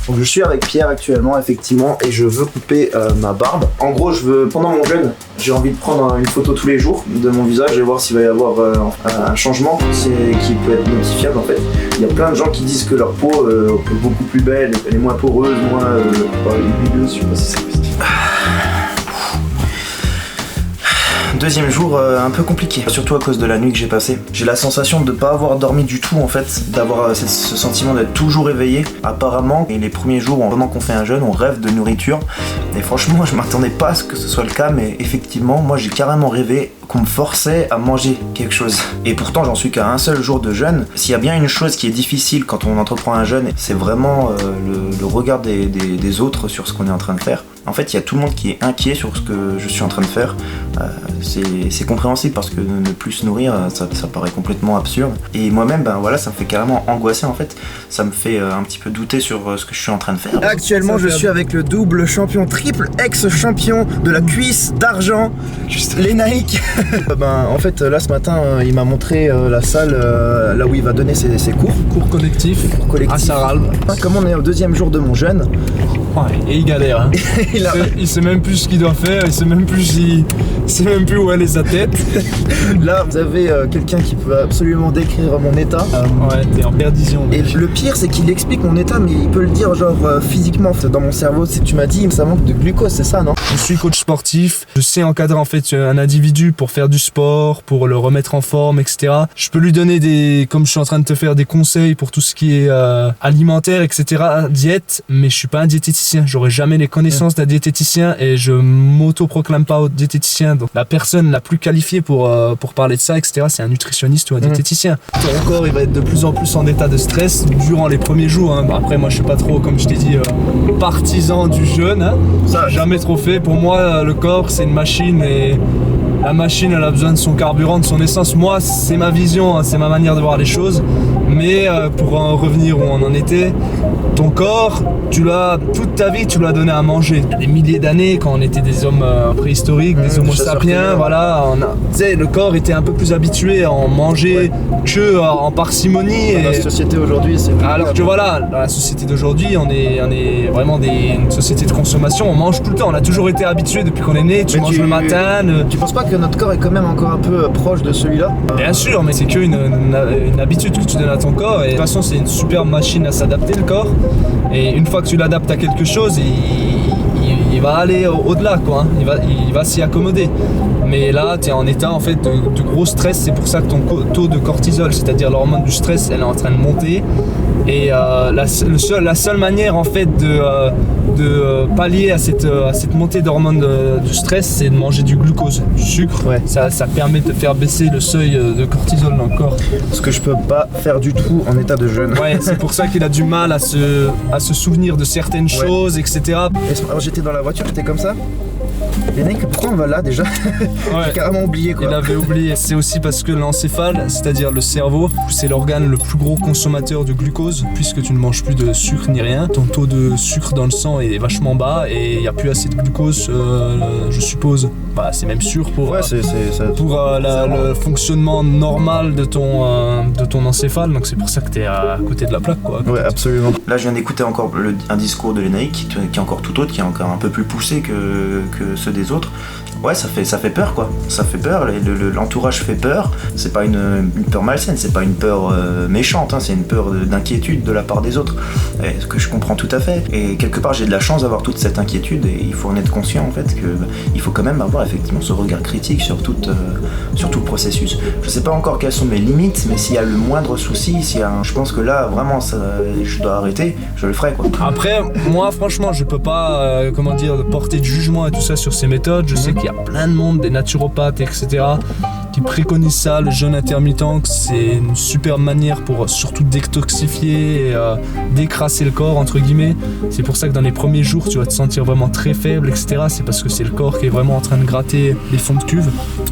Donc je suis avec Pierre actuellement, effectivement, et je veux couper ma barbe. En gros, pendant mon jeûne, j'ai envie de prendre une photo tous les jours de mon visage et voir s'il va y avoir un changement qui peut être notifiable en fait. Il y a plein de gens qui disent que leur peau est beaucoup plus belle, elle est moins poreuse, moins huileuse, je sais pas si c'est possible. Deuxième jour un peu compliqué, surtout à cause de la nuit que j'ai passée. J'ai la sensation de ne pas avoir dormi du tout en fait, d'avoir ce sentiment d'être toujours éveillé. Apparemment, et les premiers jours, pendant qu'on fait un jeûne, on rêve de nourriture. Et franchement, je m'attendais pas à ce que ce soit le cas, mais effectivement, moi j'ai carrément rêvé qu'on me forçait à manger quelque chose. Et pourtant, j'en suis qu'à un seul jour de jeûne. S'il y a bien une chose qui est difficile quand on entreprend un jeûne, c'est vraiment le regard des autres sur ce qu'on est en train de faire. En fait, il y a tout le monde qui est inquiet sur ce que je suis en train de faire. C'est compréhensible parce que ne plus se nourrir, ça paraît complètement absurde. Et moi-même, ça me fait carrément angoisser en fait. Ça me fait un petit peu douter sur ce que je suis en train de faire. Actuellement, je suis avec le double champion, triple ex-champion de la cuisse d'argent, Lénaïque. En fait, là ce matin, il m'a montré la salle là où il va donner ses cours. Cours collectifs à Saralbe. Comme on est au deuxième jour de mon jeûne. Ouais, et il galère. Hein. Il sait même plus ce qu'il doit faire, il sait même plus où aller sa tête. Là, vous avez quelqu'un qui peut absolument décrire mon état. Ouais, t'es en perdition. Et le pire, c'est qu'il explique mon état, mais il peut le dire genre physiquement. Dans mon cerveau, tu m'as dit, ça manque de glucose, c'est ça, non? Je suis coach sportif, je sais encadrer en fait un individu pour faire du sport, pour le remettre en forme, etc. Je peux lui donner comme je suis en train de te faire, des conseils pour tout ce qui est alimentaire, etc. Diète, mais je suis pas un diététicien. J'aurais jamais les connaissances d'un diététicien et je m'auto-proclame pas diététicien. Donc la personne la plus qualifiée pour parler de ça, etc., c'est un nutritionniste ou un diététicien. Ton corps, il va être de plus en plus en état de stress durant les premiers jours. Hein. Après, moi, je suis pas trop, comme je t'ai dit, partisan du jeûne. Hein. Ça, jamais trop fait. Pour moi, le corps, c'est une machine et la machine, elle a besoin de son carburant, de son essence. Moi, c'est ma vision, hein, c'est ma manière de voir les choses. Mais pour en revenir où on en était, ton corps, toute ta vie, tu l'as donné à manger. Des milliers d'années, quand on était des hommes préhistoriques, des homo sapiens, voilà, le corps était un peu plus habitué à en manger que en parcimonie. Dans la société aujourd'hui, c'est plus alors que voilà, dans la société d'aujourd'hui, on est vraiment une société de consommation, on mange tout le temps, on a toujours été habitué depuis qu'on est né, tu manges le matin. Tu penses pas que notre corps est quand même encore un peu proche de celui-là? Bien sûr, mais c'est qu'une habitude que tu donnes à ton corps, et de toute façon c'est une super machine à s'adapter, le corps, et une fois que tu l'adaptes à quelque chose, il va aller au-delà, quoi, hein. il va s'y accommoder. Mais là, tu es en état en fait de gros stress, c'est pour ça que ton taux de cortisol, c'est-à-dire l'hormone du stress, elle est en train de monter. Et la seule manière en fait de pallier à cette montée d'hormones du stress, c'est de manger du glucose, du sucre. Ouais. Ça permet de faire baisser le seuil de cortisol dans le corps. Ce que je peux pas faire du tout en état de jeûne. Ouais, c'est pour ça qu'il a du mal à se souvenir de certaines choses, etc. Alors, j'étais dans la voiture, j'étais comme ça. Lénaïque, pourquoi on va là déjà? Ouais. J'ai carrément oublié quoi. Il avait oublié. C'est aussi parce que l'encéphale, c'est-à-dire le cerveau, c'est l'organe le plus gros consommateur de glucose, puisque tu ne manges plus de sucre ni rien. Ton taux de sucre dans le sang est vachement bas et il n'y a plus assez de glucose, je suppose. Bah, c'est même sûr pour le fonctionnement normal de ton encéphale. Donc c'est pour ça que tu es à côté de la plaque, quoi. Ouais, absolument. Là, je viens d'écouter encore un discours de Lénaïque qui est encore tout autre, qui est encore un peu plus poussé que ceux des autres. Ouais, ça fait peur quoi. Ça fait peur, l'entourage fait peur. C'est pas une peur malsaine, c'est pas une peur méchante, hein, c'est une peur d'inquiétude de la part des autres. Ce que je comprends tout à fait. Et quelque part, j'ai de la chance d'avoir toute cette inquiétude et il faut en être conscient en fait qu'il faut quand même avoir effectivement ce regard critique sur tout le processus. Je sais pas encore quelles sont mes limites, mais s'il y a le moindre souci, je pense que là vraiment je dois arrêter, je le ferai quoi. Après, moi franchement, je peux pas porter de jugement et tout ça sur ces méthodes. Je sais qu'il y a plein de monde, des naturopathes, etc., qui préconisent ça, le jeûne intermittent, c'est une super manière pour surtout détoxifier et décrasser le corps, entre guillemets. C'est pour ça que dans les premiers jours, tu vas te sentir vraiment très faible, etc. C'est parce que c'est le corps qui est vraiment en train de gratter les fonds de cuve.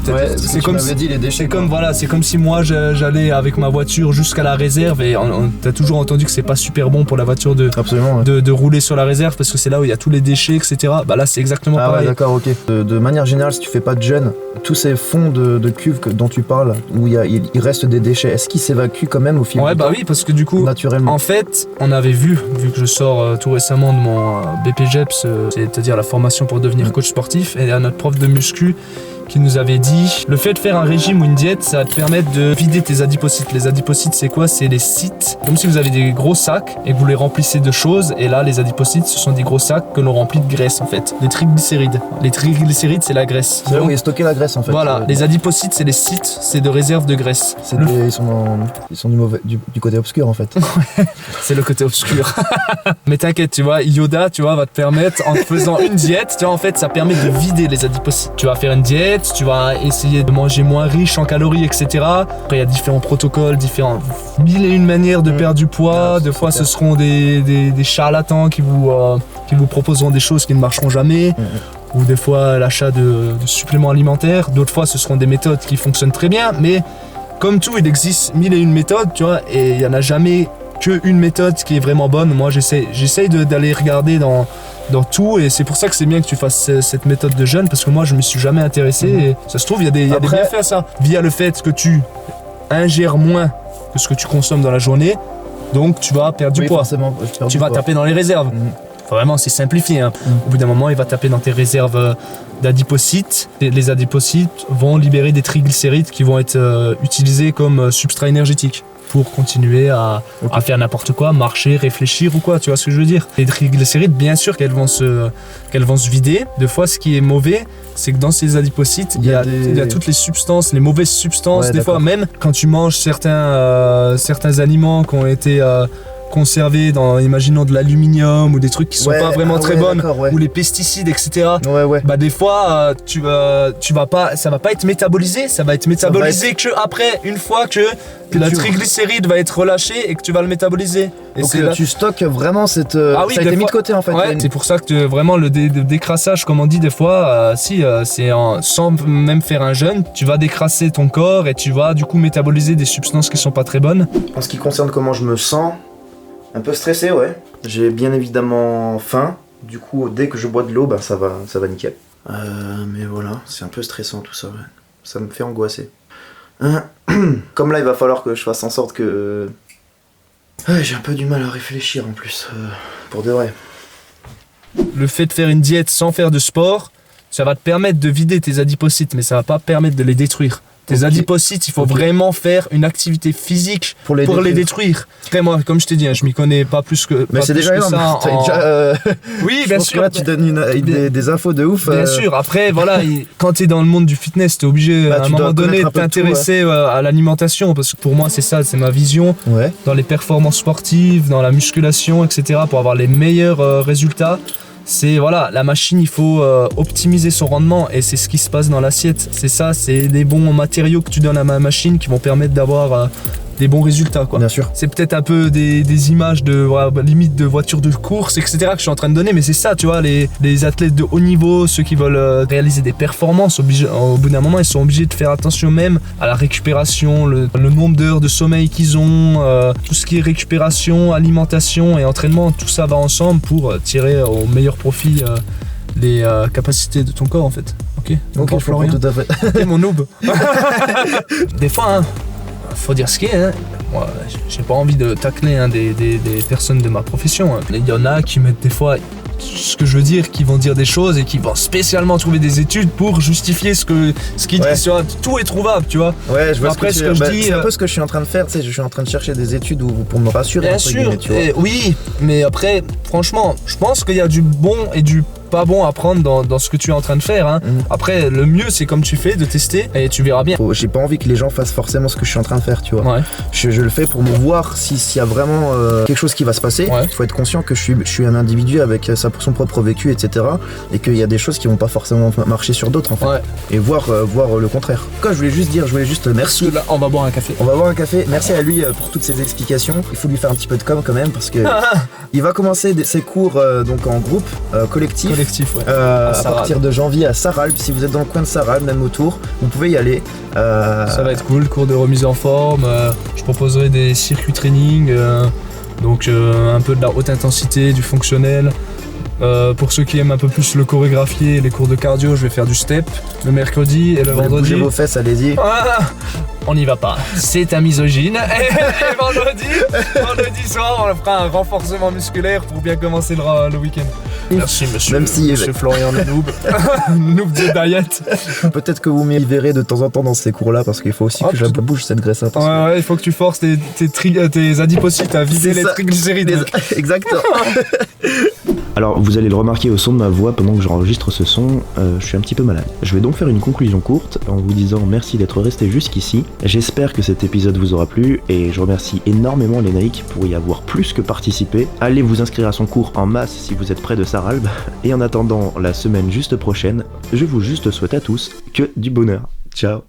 Ouais, c'est comme si, dit les déchets. C'est comme si moi j'allais avec ma voiture jusqu'à la réserve et t'as toujours entendu que c'est pas super bon pour la voiture de rouler sur la réserve parce que c'est là où il y a tous les déchets, etc. Bah là c'est exactement pareil. Ouais, d'accord, ok. De manière générale, si tu fais pas de jeûne, tous ces fonds de cuve dont tu parles, où il reste des déchets, est-ce qu'ils s'évacuent quand même au fil Ouais, du bah temps, oui, parce que du coup, naturellement? en fait, on avait vu que je sors tout récemment de mon BPGEPS, c'est-à-dire la formation pour devenir coach sportif, et à notre prof de muscu qui nous avait dit le fait de faire un régime ou une diète, ça va te permettre de vider tes adipocytes. Les adipocytes, c'est quoi? C'est les sites, comme si vous avez des gros sacs et que vous les remplissez de choses, et là, les adipocytes, ce sont des gros sacs que l'on remplit de graisse en fait. Les triglycérides. Les triglycérides, c'est la graisse. C'est là où il est stocké la graisse en fait. Voilà, les adipocytes, c'est les sites, c'est de réserve de graisse. Ils sont du côté obscur en fait. C'est le côté obscur. Mais t'inquiète, tu vois, Yoda, tu vois, va te permettre, en faisant une diète, tu vois, en fait, ça permet de vider les adipocytes. Tu vas faire une diète, tu vas essayer de manger moins riche en calories, etc. Après, il y a différents protocoles, mille et une manières de perdre du poids. Des fois, ce seront des charlatans qui vous proposeront des choses qui ne marcheront jamais. Ou des fois, l'achat de suppléments alimentaires. D'autres fois, ce seront des méthodes qui fonctionnent très bien. Mais comme tout, il existe mille et une méthodes, tu vois, et il n'y en a jamais qu'une méthode qui est vraiment bonne. Moi, j'essaye d'aller regarder dans tout, et c'est pour ça que c'est bien que tu fasses cette méthode de jeûne, parce que moi je me suis jamais intéressé, et ça se trouve il y a des bienfaits à ça, via le fait que tu ingères moins que ce que tu consommes dans la journée, donc tu vas perdre du poids, tu vas taper dans les réserves. Vraiment, c'est simplifié, hein. Au bout d'un moment, il va taper dans tes réserves d'adipocytes. Les adipocytes vont libérer des triglycérides qui vont être utilisés comme substrat énergétique pour continuer à faire n'importe quoi, marcher, réfléchir ou quoi, tu vois ce que je veux dire. Les triglycérides, bien sûr qu'elles vont se vider. Des fois, ce qui est mauvais, c'est que dans ces adipocytes, il y a toutes les substances, les mauvaises substances. Des fois, même quand tu manges certains aliments qui ont été conservés dans, imaginons, de l'aluminium ou des trucs qui sont pas vraiment très bonnes, ou les pesticides, etc. Bah des fois, ça va pas être métabolisé, ça va être métabolisé que après, une fois que la triglycéride va être relâchée et que tu vas le métaboliser. Et donc tu stockes vraiment ça a été mis de côté en fait. Ouais, c'est pour ça que vraiment le décrassage, comme on dit des fois, c'est sans même faire un jeûne, tu vas décrasser ton corps et tu vas du coup métaboliser des substances qui sont pas très bonnes. En ce qui concerne comment je me sens, un peu stressé, ouais. J'ai bien évidemment faim. Du coup, dès que je bois de l'eau, ça va nickel. Mais voilà, c'est un peu stressant tout ça, ouais. Ça me fait angoisser. Comme là, il va falloir que je fasse en sorte que... j'ai un peu du mal à réfléchir en plus, pour de vrai. Le fait de faire une diète sans faire de sport, ça va te permettre de vider tes adipocytes, mais ça va pas permettre de les détruire. Tes adipocytes, il faut vraiment faire une activité physique pour les détruire. Après moi, comme je t'ai dit, je m'y connais pas plus que mais c'est déjà énorme. Oui, bien sûr. Là, tu donnes des infos de ouf. Bien sûr. Après, voilà, quand t'es dans le monde du fitness, t'es obligé à un moment donné de t'intéresser à l'alimentation, parce que pour moi, c'est ça, c'est ma vision. Dans les performances sportives, dans la musculation, etc., pour avoir les meilleurs résultats. C'est voilà, la machine, il faut optimiser son rendement, et c'est ce qui se passe dans l'assiette. C'est ça, c'est des bons matériaux que tu donnes à ma machine qui vont permettre d'avoir des bons résultats, quoi. Bien sûr. C'est peut-être un peu des images de limite de voitures de course, etc., que je suis en train de donner, mais c'est ça, tu vois, les athlètes de haut niveau, ceux qui veulent réaliser des performances, au bout d'un moment, ils sont obligés de faire attention même à la récupération, le nombre d'heures de sommeil qu'ils ont, tout ce qui est récupération, alimentation et entraînement, tout ça va ensemble pour tirer au meilleur profit les capacités de ton corps, en fait. Ok, Florian. Tout à fait. T'es mon noob. Des fois, faut dire ce qui est, hein. Moi, j'ai pas envie de tacler des personnes de ma profession. Il y en a qui mettent des fois, ce que je veux dire, qui vont dire des choses et qui vont spécialement trouver des études pour justifier ce qu'ils disent. Tout est trouvable, tu vois. Ouais, je vois après, ce que je dis. C'est un peu ce que je suis en train de faire, tu sais, je suis en train de chercher des études pour me rassurer. Bien sûr, oui, mais après, franchement, je pense qu'il y a du bon et du pas bon à prendre dans ce que tu es en train de faire, hein. Après, le mieux, c'est comme tu fais, de tester, et tu verras bien. J'ai pas envie que les gens fassent forcément ce que je suis en train de faire, tu vois. Je le fais pour me voir s'il y a vraiment quelque chose qui va se passer. Il faut être conscient que je suis un individu avec son propre vécu, etc. Et qu'il y a des choses qui vont pas forcément marcher sur d'autres, en fait. Et voir le contraire. Quoi, je voulais juste merci. Là, on va boire un café. Merci à lui pour toutes ces explications. Il faut lui faire un petit peu de com quand même, parce que il va commencer ses cours donc en groupe collectif. À partir de janvier à Sarralbe. Si vous êtes dans le coin de Sarralbe, même autour, vous pouvez y aller. Ça va être cool, cours de remise en forme. Je proposerai des circuits training, donc un peu de la haute intensité, du fonctionnel, Pour ceux qui aiment un peu plus le chorégraphier et les cours de cardio, je vais faire du step le mercredi et le vendredi. Bougez vos fesses, allez-y. On n'y va pas, c'est un misogyne. Et vendredi soir, on fera un renforcement musculaire pour bien commencer le week-end. Merci monsieur, Même si monsieur Florian le noob. Noob de diet. Peut-être que vous m'y verrez de temps en temps dans ces cours-là parce qu'il faut aussi que je bouge cette graisse. Ouais, il faut que tu forces tes adipocytes à vider les triglycérides. Exactement. Alors vous allez le remarquer au son de ma voix pendant que j'enregistre ce son, je suis un petit peu malade. Je vais donc faire une conclusion courte en vous disant merci d'être resté jusqu'ici. J'espère que cet épisode vous aura plu et je remercie énormément Lénaïque pour y avoir plus que participé. Allez vous inscrire à son cours en masse si vous êtes près de Sarralbe. Et en attendant la semaine juste prochaine, je vous souhaite à tous que du bonheur. Ciao.